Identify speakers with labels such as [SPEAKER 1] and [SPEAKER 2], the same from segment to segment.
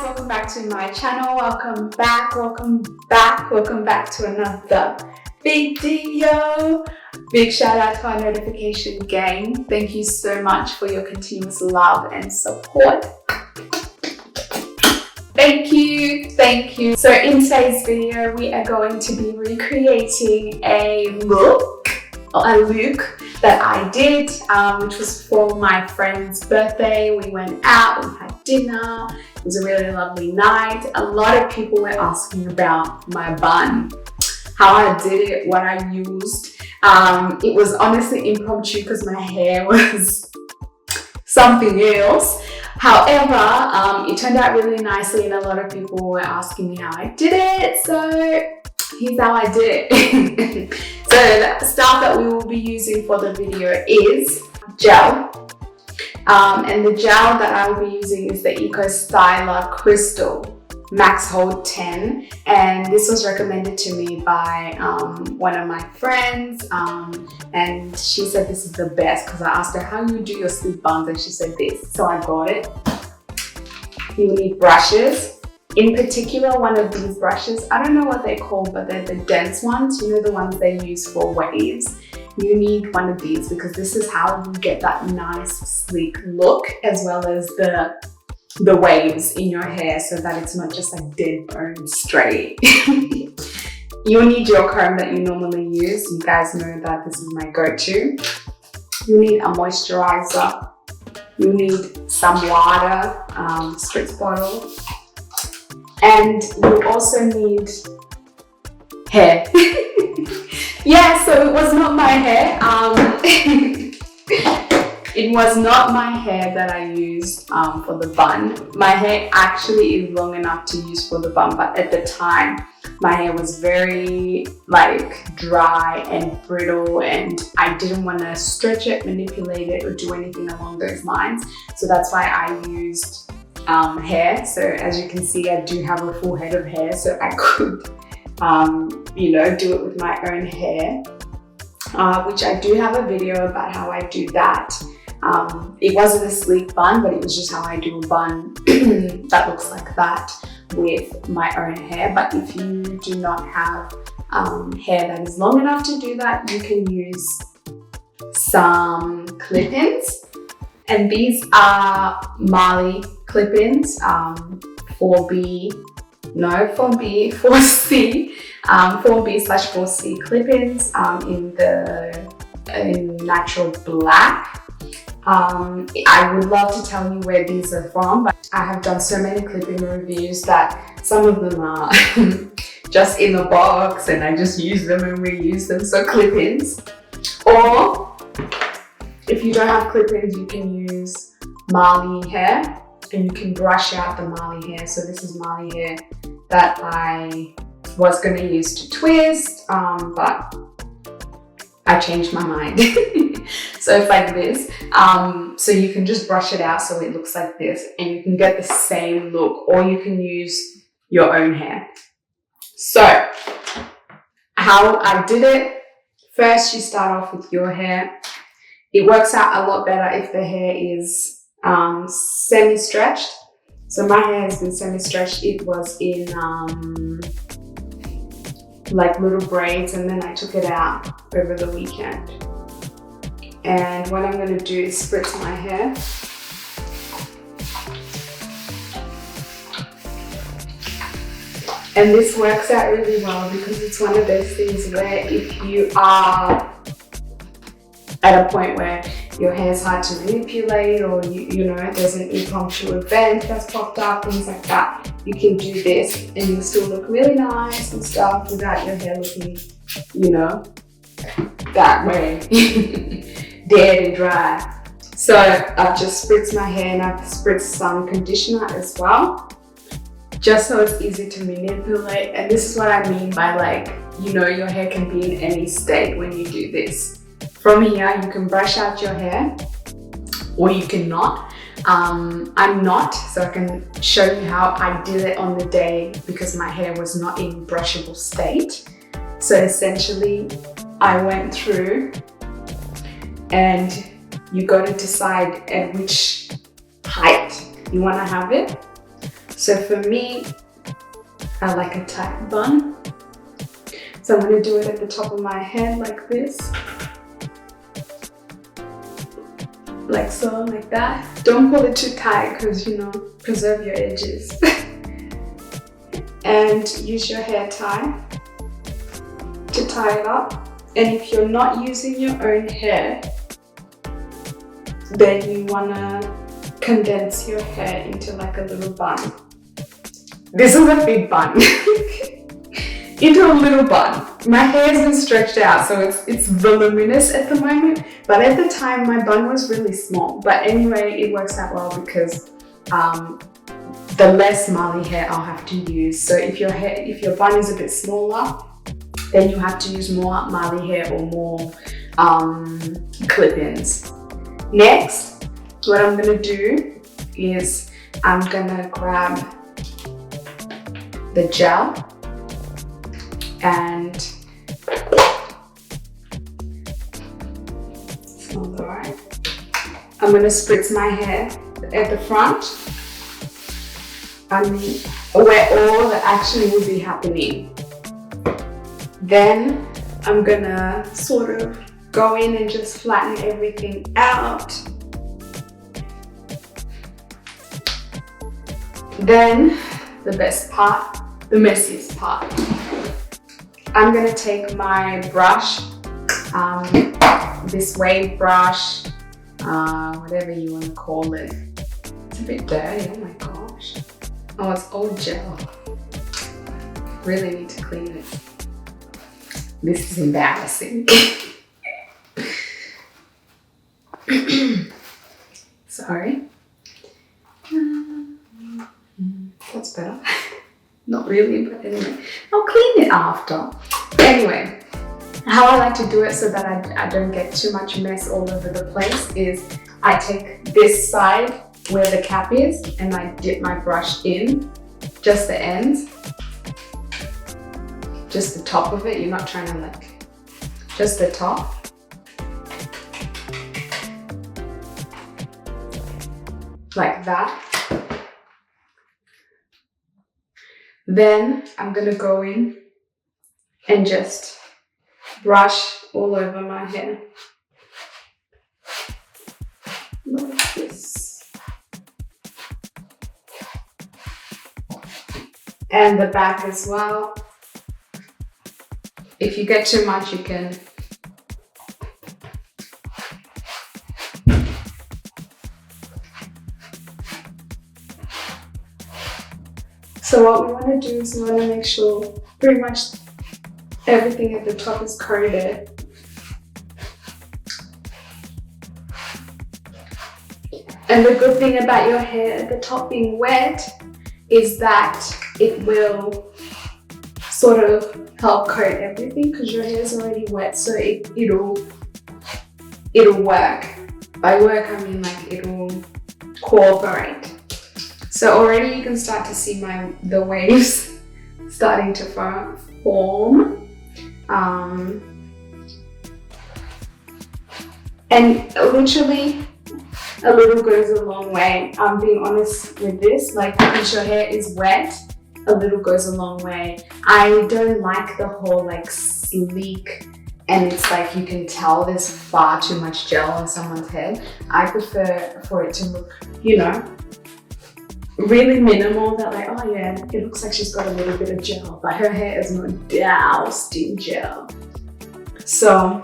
[SPEAKER 1] welcome back to my channel. Welcome back to another video. Big shout out to our notification gang. Thank you so much for your continuous love and support. Thank you. So in today's video, we are going to be recreating a look that I did, which was for my friend's birthday. We went out, we had dinner. It was a really lovely night. A lot of people were asking about my bun, how I did it, what I used. It was honestly impromptu because my hair was something else. However, it turned out really nicely and a lot of people were asking me how I did it. So here's how I did it. So the stuff that we will be using for the video is gel. And the gel that I will be using is the Eco Styler Crystal Max Hold 10. And this was recommended to me by one of my friends. And she said this is the best because I asked her how you do your sleek buns and she said this. So I got it. You will need brushes. In particular, one of these brushes, I don't know what they're called, but they're the dense ones. You know, the ones they use for waves. You need one of these because this is how you get that nice sleek look as well as the waves in your hair so that it's not just like dead bone straight. You'll need your comb that you normally use. You guys know that this is my go-to. You need a moisturizer. You need some water, spritz bottle. And you also need hair. Yeah, so it was not my hair. It was not my hair that I used for the bun. My hair actually is long enough to use for the bun, but at the time, my hair was very like dry and brittle and I didn't want to stretch it, manipulate it or do anything along those lines. So that's why I used hair. So as you can see, I do have a full head of hair, so I could do it with my own hair, which I do have a video about how I do that. It wasn't a sleek bun, but it was just how I do a bun that looks like that with my own hair. But if you do not have hair that is long enough to do that, you can use some clip-ins. And these are Marley clip-ins, 4B/4C clip-ins in natural black. I would love to tell you where these are from, but I have done so many clip-in reviews that some of them are just in the box and I just use them and reuse them, so clip-ins. Or if you don't have clip-ins, you can use Marley hair and you can brush out the Marley hair. So this is Marley hair that I was going to use to twist, but I changed my mind. So it's like this. So you can just brush it out so it looks like this and you can get the same look, or you can use your own hair. So how I did it, first you start off with your hair. It works out a lot better if the hair is semi-stretched. So my hair has been semi-stretched. It was in like little braids and then I took it out over the weekend. And what I'm going to do is spritz my hair. And this works out really well because it's one of those things where if you are at a point where your hair is hard to manipulate or you know there's an impromptu event that's popped up, things like that, you can do this and you'll still look really nice and stuff without your hair looking, that way, dead and dry. So I've just spritzed my hair and I've spritzed some conditioner as well, just so it's easy to manipulate. And this is what I mean by your hair can be in any state when you do this. From here, you can brush out your hair or you cannot. I'm not, so I can show you how I did it on the day because my hair was not in brushable state. So essentially, I went through and you got to decide at which height you want to have it. So for me, I like a tight bun. So I'm going to do it at the top of my head like this. Like so, like that. Don't pull it too tight because, you know, preserve your edges. And use your hair tie to tie it up. And if you're not using your own hair, then you want to condense your hair into like a little bun. This is a big bun. Into a little bun. My hair isn't stretched out, so it's voluminous at the moment, but at the time my bun was really small. But anyway, it works out well because the less marley hair I'll have to use. So if your bun is a bit smaller, then you have to use more marley hair or more clip-ins. Next, what I'm gonna do is I'm gonna grab the gel and smells alright. I'm gonna spritz my hair at the front, where all the action will be happening. Then I'm gonna sort of go in and just flatten everything out. Then the best part, the messiest part. I'm gonna take my brush, this wave brush, whatever you wanna call it. It's a bit dirty, oh my gosh. Oh, it's old gel. Really need to clean it. This is embarrassing. Sorry. That's better. Not really, but anyway. I'll clean it after. Anyway, how I like to do it so that I don't get too much mess all over the place is I take this side where the cap is and I dip my brush in, just the ends, just the top of it. You're not trying to like, just the top. Like that. Then I'm gonna go in and just brush all over my hair. Like this. And the back as well. If you get too much, you can So what we want to do is we want to make sure pretty much everything at the top is coated. And the good thing about your hair at the top being wet is that it will sort of help coat everything because your hair is already wet, so it'll work. By work I mean like it'll cooperate. So already you can start to see the waves starting to form. And literally a little goes a long way. I'm being honest with this, like because your hair is wet, a little goes a long way. I don't like the whole like sleek and it's like you can tell there's far too much gel on someone's head. I prefer for it to look, you know, really minimal, that like, oh yeah, it looks like she's got a little bit of gel, but her hair is not doused in gel. So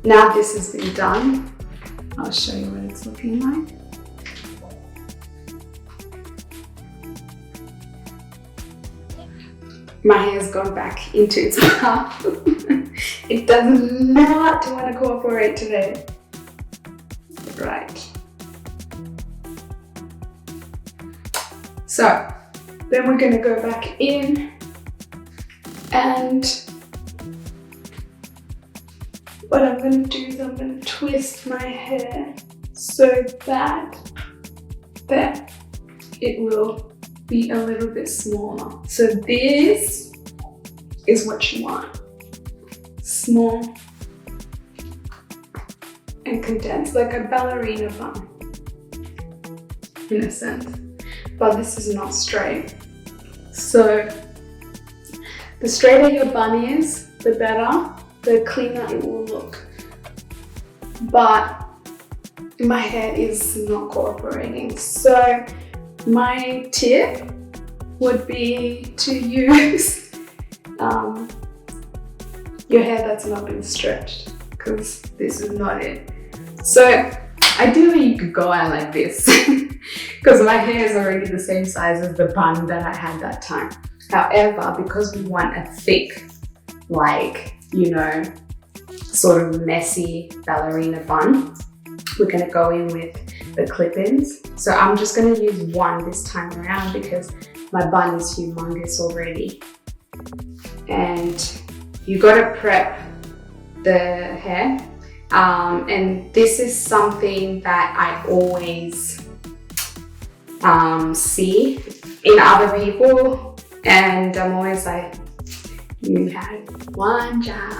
[SPEAKER 1] now this has been done, I'll show you what it's looking like. My hair's gone back into its mouth. It does not want to cooperate today. Right. So then we're going to go back in and what I'm going to do is I'm going to twist my hair so that it will be a little bit smaller. So this is what you want. Small and condensed, like a ballerina bun in a sense. but this is not straight. So the straighter your bun is, the better, the cleaner it will look. But my hair is not cooperating. So my tip would be to use your hair that's not been stretched, because this is not it. So ideally you could go out like this because my hair is already the same size as the bun that I had that time. However, because we want a thick, like, you know, sort of messy ballerina bun, we're gonna go in with the clip-ins. So I'm just gonna use one this time around because my bun is humongous already. And you gotta prep the hair. And this is something that I always see in other people, and I'm always like, you had one job.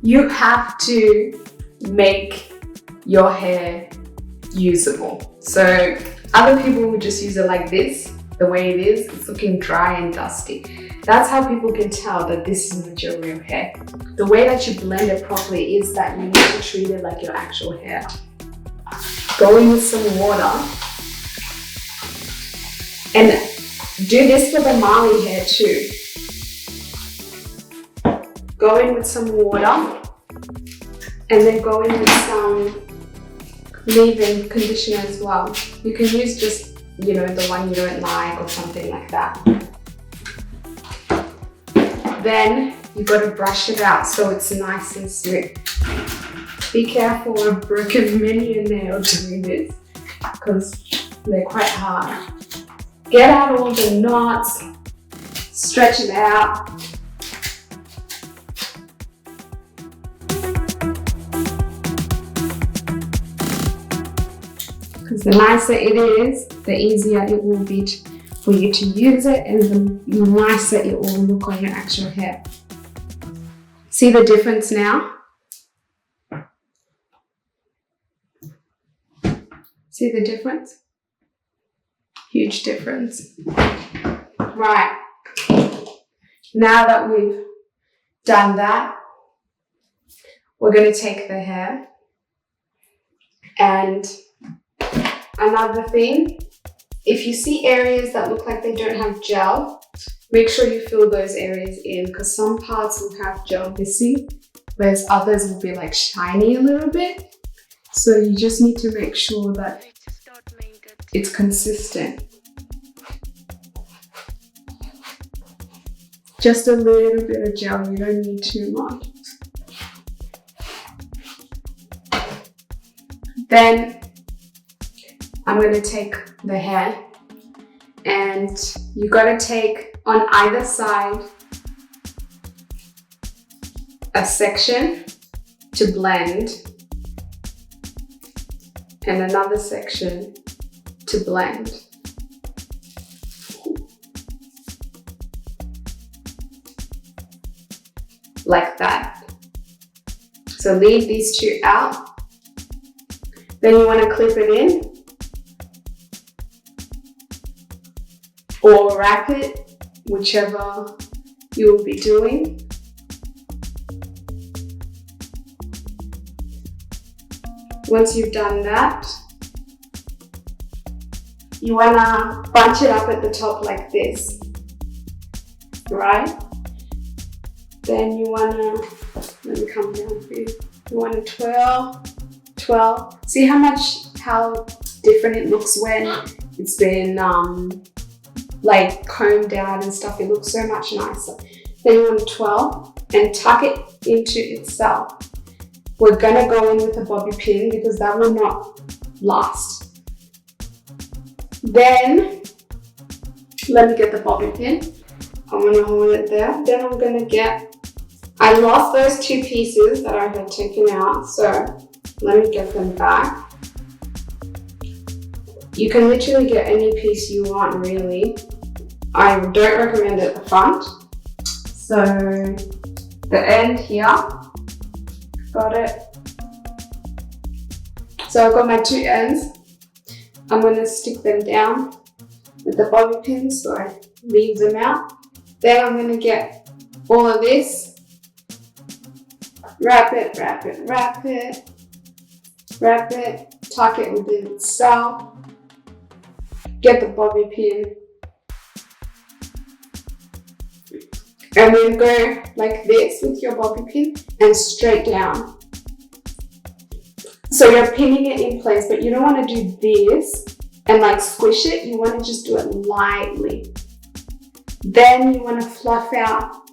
[SPEAKER 1] You have to make your hair usable. So other people would just use it like this, the way it is. It's looking dry and dusty. That's how people can tell that this is not your real hair. The way that you blend it properly is that you need to treat it like your actual hair. Go in with some water and do this for the Mali hair too. Go in with some water and then go in with some leave-in conditioner as well. You can use just, you know, the one you don't like or something like that. Then you got to brush it out so it's nice and smooth. Be careful, I've broken many a nail doing this because they're quite hard. Get out all the knots, stretch it out. Because the nicer it is, the easier it will be for you to use it, and the nicer it will look on your actual hair. See the difference now? See the difference? Huge difference. Right, now that we've done that, we're going to take the hair, and another thing, if you see areas that look like they don't have gel, make sure you fill those areas in, because some parts will have gel missing, whereas others will be like shiny a little bit. So you just need to make sure that it's consistent. Just a little bit of gel, you don't need too much. Then I'm going to take the hair, and you got to take on either side a section to blend and another section to blend. Like that. So leave these two out. Then you want to clip it in or wrap it, whichever you will be doing. Once you've done that, you want to bunch it up at the top like this, right? Then you want to, let me come down for you. You want to twirl. See how different it looks when it's been like combed out and stuff. It looks so much nicer. Then you want to twirl and tuck it into itself. We're gonna go in with a bobby pin because that will not last. Then, let me get the bobby pin. I'm gonna hold it there. Then I'm gonna I lost those two pieces that I had taken out, so let me get them back. You can literally get any piece you want, really. I don't recommend it at the front. So the end here, got it. So I've got my two ends. I'm going to stick them down with the bobby pins so I leave them out. Then I'm going to get all of this, wrap it, wrap it, wrap it, wrap it, tuck it within itself, get the bobby pin, and then go like this with your bobby pin and straight down. So you're pinning it in place, but you don't want to do this and like squish it. You want to just do it lightly. Then you want to fluff out.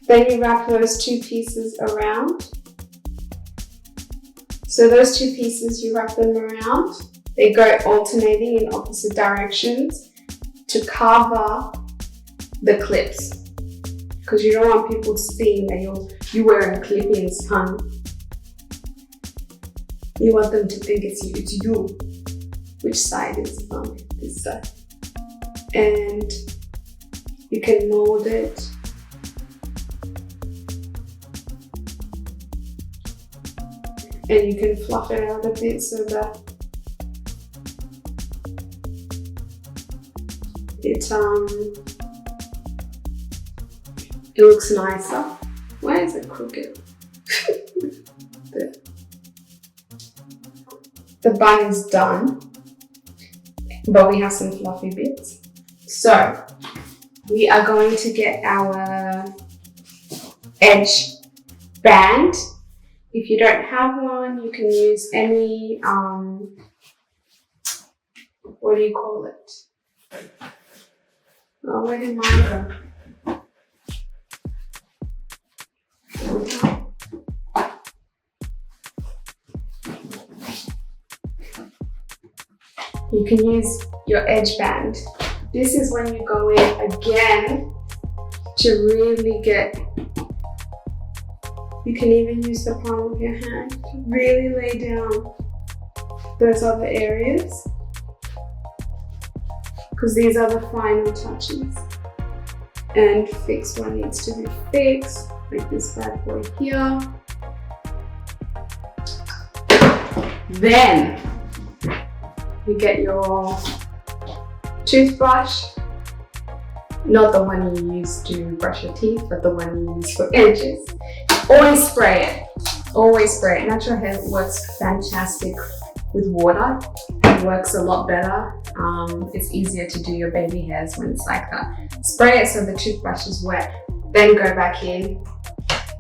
[SPEAKER 1] Then you wrap those two pieces around. So those two pieces, you wrap them around. They go alternating in opposite directions to cover the clips. Because you don't want people seeing that you're wearing clip-ins, honey. You want them to think it's you. Which side is this side? And you can mold it. And you can fluff it out a bit so that it looks nicer. Why is it crooked? The bun is done, but we have some fluffy bits. So we are going to get our edge band. If you don't have one, you can use any, what do you call it? Oh, where did mine go? You can use your edge band. This is when you go in again to really get, you can even use the palm of your hand to really lay down those other areas, because these are the final touches, and fix what needs to be fixed, like this bad boy here. Then you get your toothbrush, not the one you use to brush your teeth, but the one you use for edges. Always spray it. Always spray it. Natural hair works fantastic with water. It works a lot better. It's easier to do your baby hairs when it's like that. Spray it so the toothbrush is wet. Then go back in.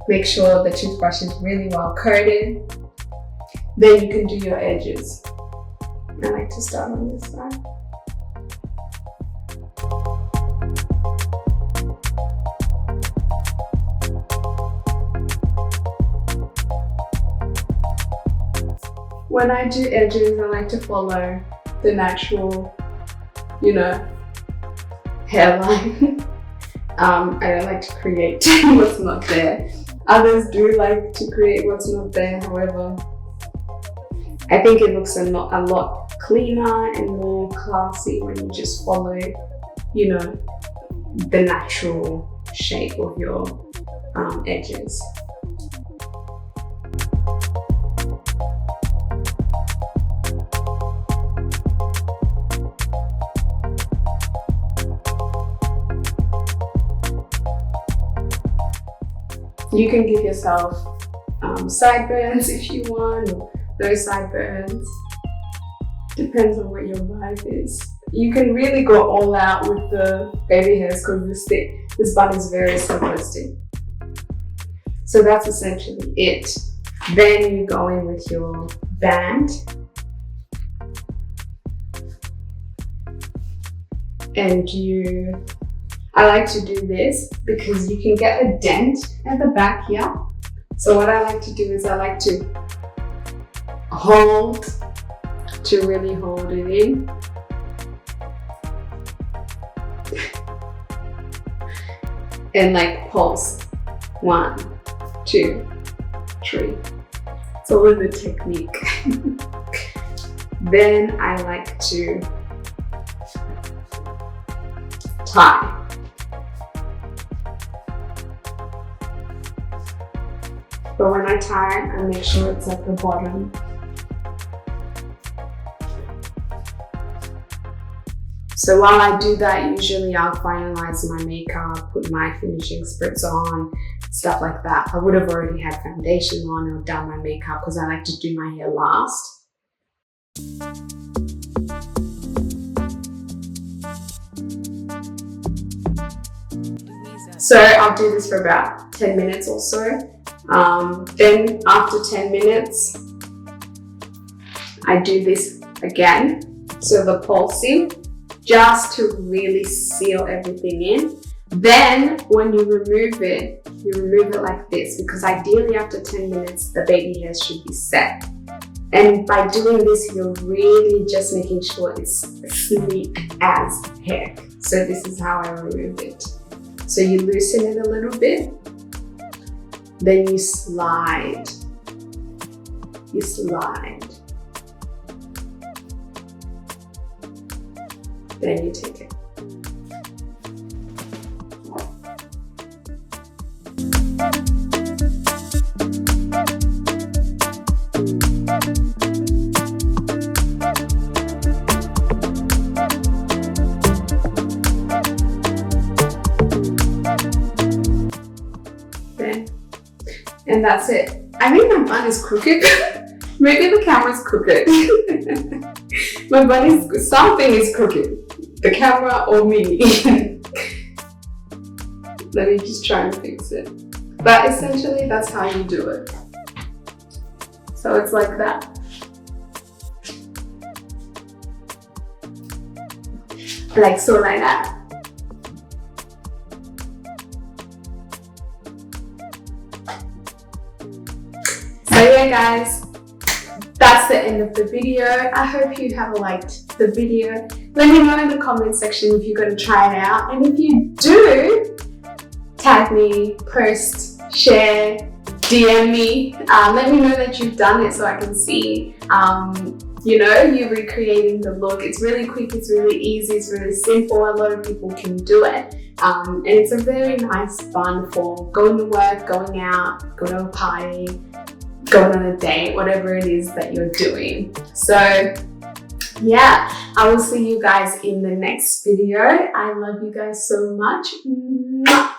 [SPEAKER 1] Make sure the toothbrush is really well coated. Then you can do your edges. I like to start on this side. When I do edges, I like to follow the natural, hairline. I don't like to create what's not there. Others do like to create what's not there, however, I think it looks a lot cleaner and more classy when you just follow, the natural shape of your edges. You can give yourself sideburns if you want, or no sideburns. Depends on what your vibe is. You can really go all out with the baby hairs because this bun is very simplistic. So that's essentially it. Then you go in with your band. And I like to do this because you can get a dent at the back here. So what I like to do is I like to really hold it in. And like pulse. 1, 2, 3. It's all in the technique. Then I like to tie. But when I tie, I make sure it's at the bottom. So while I do that, usually I'll finalize my makeup, put my finishing spritz on, stuff like that. I would have already had foundation on or done my makeup because I like to do my hair last. So I'll do this for about 10 minutes or so. Then after 10 minutes, I do this again. So the pulsing, just to really seal everything in. Then when you remove it like this, because ideally after 10 minutes, the baby hairs should be set. And by doing this, you're really just making sure it's sleek as heck. So this is how I remove it. So you loosen it a little bit, then you slide. You slide. Then you take it. And that's it. I think my bun is crooked. Maybe the camera's crooked. My bun is, something is crooked. The camera or me. Let me just try and fix it. But essentially that's how you do it. So it's like that. Like so, like that. So yeah guys, that's the end of the video. I hope you have liked the video. Let me know in the comment section if you're going to try it out. And if you do, tag me, post, share, DM me. Let me know that you've done it so I can see, you know, you recreating the look. It's really quick, it's really easy, it's really simple. A lot of people can do it. And it's a very nice bun for going to work, going out, going to a party, going on a date, whatever it is that you're doing. So yeah, I will see you guys in the next video. I love you guys so much. Mwah.